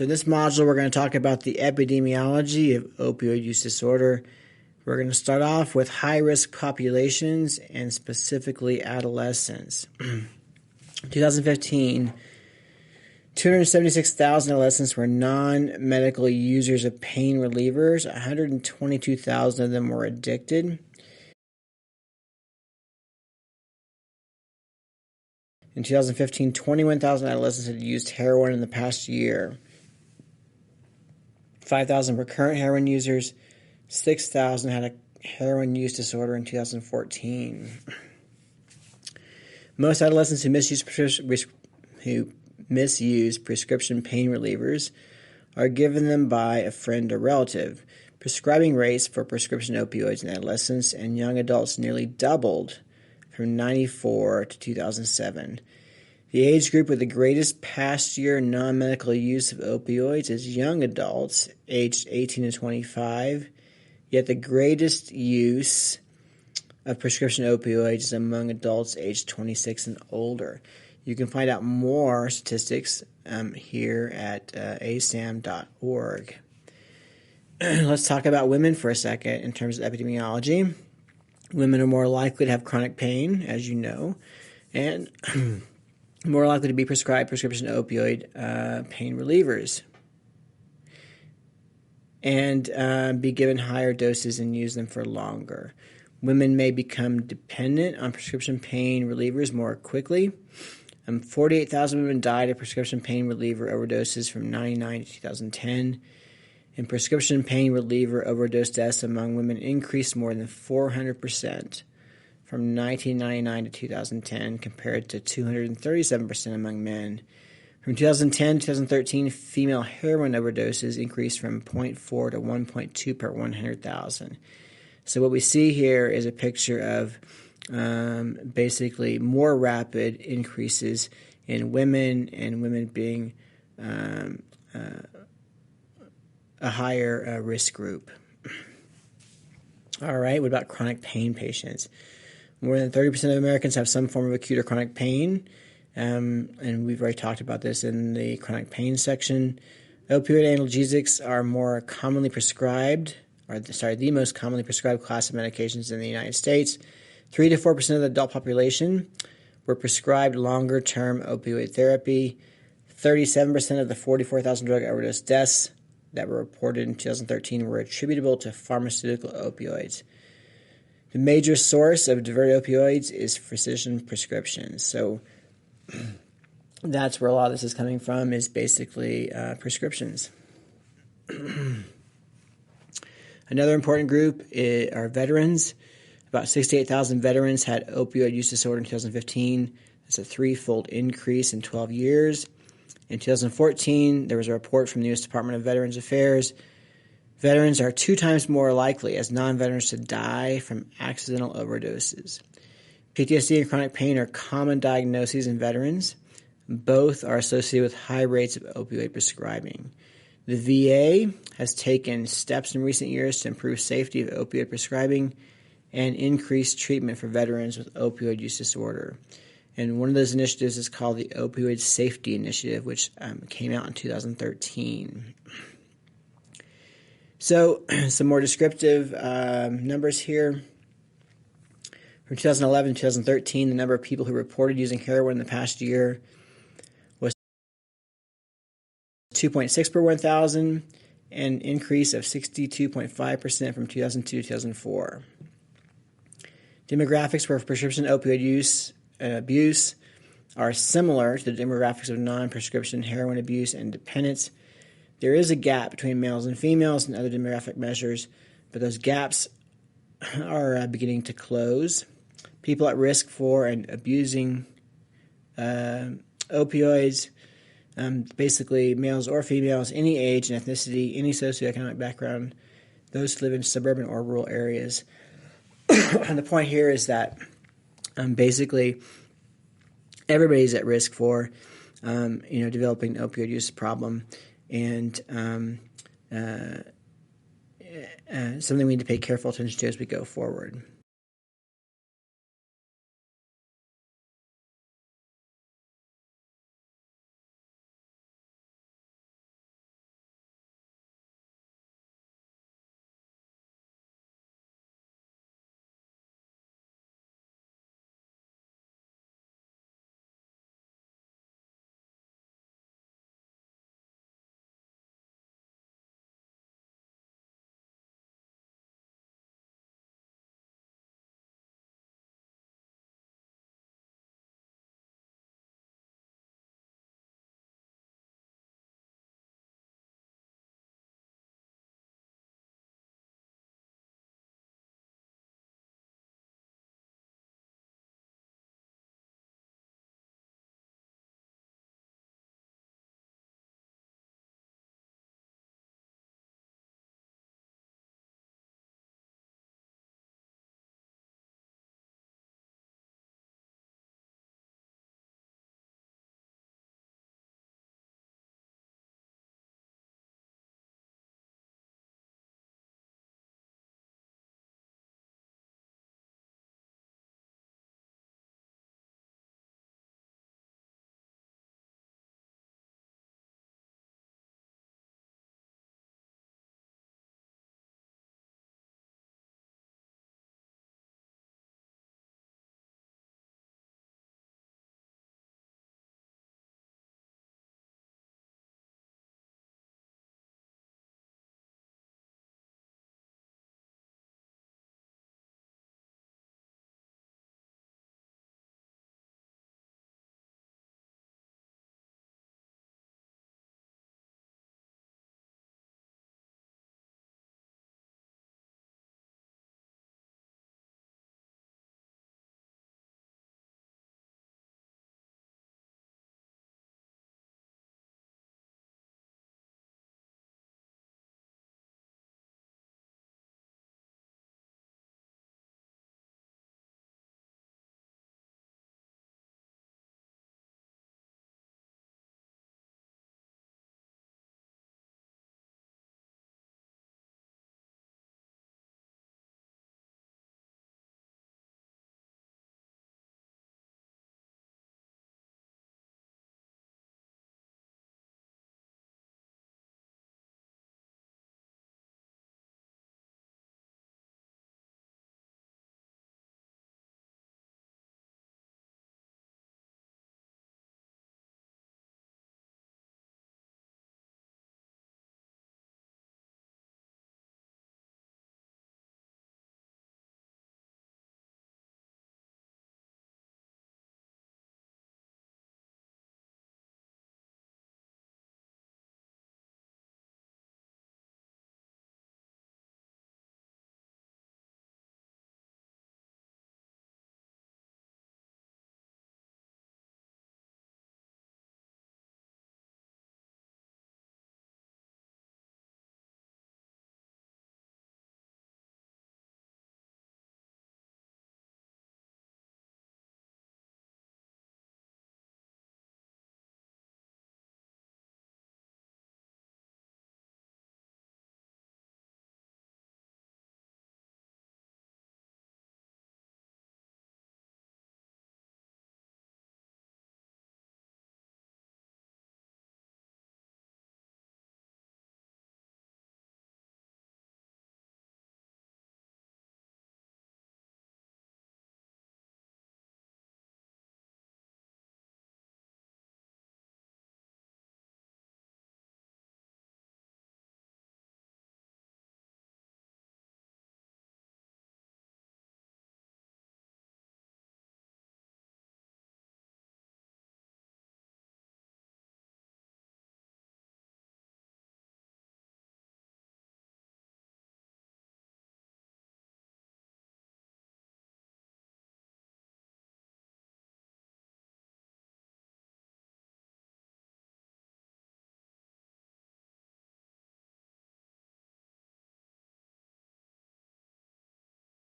So in this module, we're going to talk about the epidemiology of opioid use disorder. We're going to start off with high-risk populations and specifically adolescents. 2015, 276,000 adolescents were non-medical users of pain relievers. 122,000 of them were addicted. In 2015, 21,000 adolescents had used heroin in the past year. 5,000 were current heroin users. 6,000 had a heroin use disorder in 2014. Most adolescents who misuse prescription pain relievers are given them by a friend or relative. Prescribing rates for prescription opioids in adolescents and young adults nearly doubled from 1994 to 2007. The age group with the greatest past year non-medical use of opioids is young adults aged 18 to 25, yet the greatest use of prescription opioids is among adults aged 26 and older. You can find out more statistics here at asam.org. Let's talk about women for a second in terms of epidemiology. Women are more likely to have chronic pain, as you know, and more likely to be prescribed prescription opioid pain relievers and be given higher doses and use them for longer. Women may become dependent on prescription pain relievers more quickly. 48,000 women died of prescription pain reliever overdoses from 1999 to 2010. And prescription pain reliever overdose deaths among women increased more than 400% from 1999 to 2010, compared to 237% among men. From 2010 to 2013, female heroin overdoses increased from 0.4 to 1.2 per 100,000. So what we see here is a picture of basically more rapid increases in women, and women being a higher risk group. All right, what about chronic pain patients? More than 30% of Americans have some form of acute or chronic pain, and we've already talked about this in the chronic pain section. Opioid analgesics are more commonly prescribed, the most commonly prescribed class of medications in the United States. 3 to 4% of the adult population were prescribed longer-term opioid therapy. 37% of the 44,000 drug overdose deaths that were reported in 2013 were attributable to pharmaceutical opioids. The major source of diverted opioids is physician prescriptions. So that's where a lot of this is coming from, is basically prescriptions. Another important group are veterans. About 68,000 veterans had opioid use disorder in 2015. That's a threefold increase in 12 years. In 2014, there was a report from the U.S. Department of Veterans Affairs. Veterans are 2 times more likely as non-veterans to die from accidental overdoses. PTSD and chronic pain are common diagnoses in veterans. Both are associated with high rates of opioid prescribing. The VA has taken steps in recent years to improve safety of opioid prescribing and increase treatment for veterans with opioid use disorder. And one of those initiatives is called the Opioid Safety Initiative, which came out in 2013. So some more descriptive numbers here. From 2011 to 2013, the number of people who reported using heroin in the past year was 2.6 per 1,000, an increase of 62.5% from 2002 to 2004. Demographics for prescription opioid use and abuse are similar to the demographics of non-prescription heroin abuse and dependence. There is a gap between males and females and other demographic measures, but those gaps are beginning to close. People at risk for and abusing opioids, basically males or females, any age and ethnicity, any socioeconomic background, those who live in suburban or rural areas. And the point here is that basically everybody's at risk for developing an opioid use problem, and something we need to pay careful attention to as we go forward.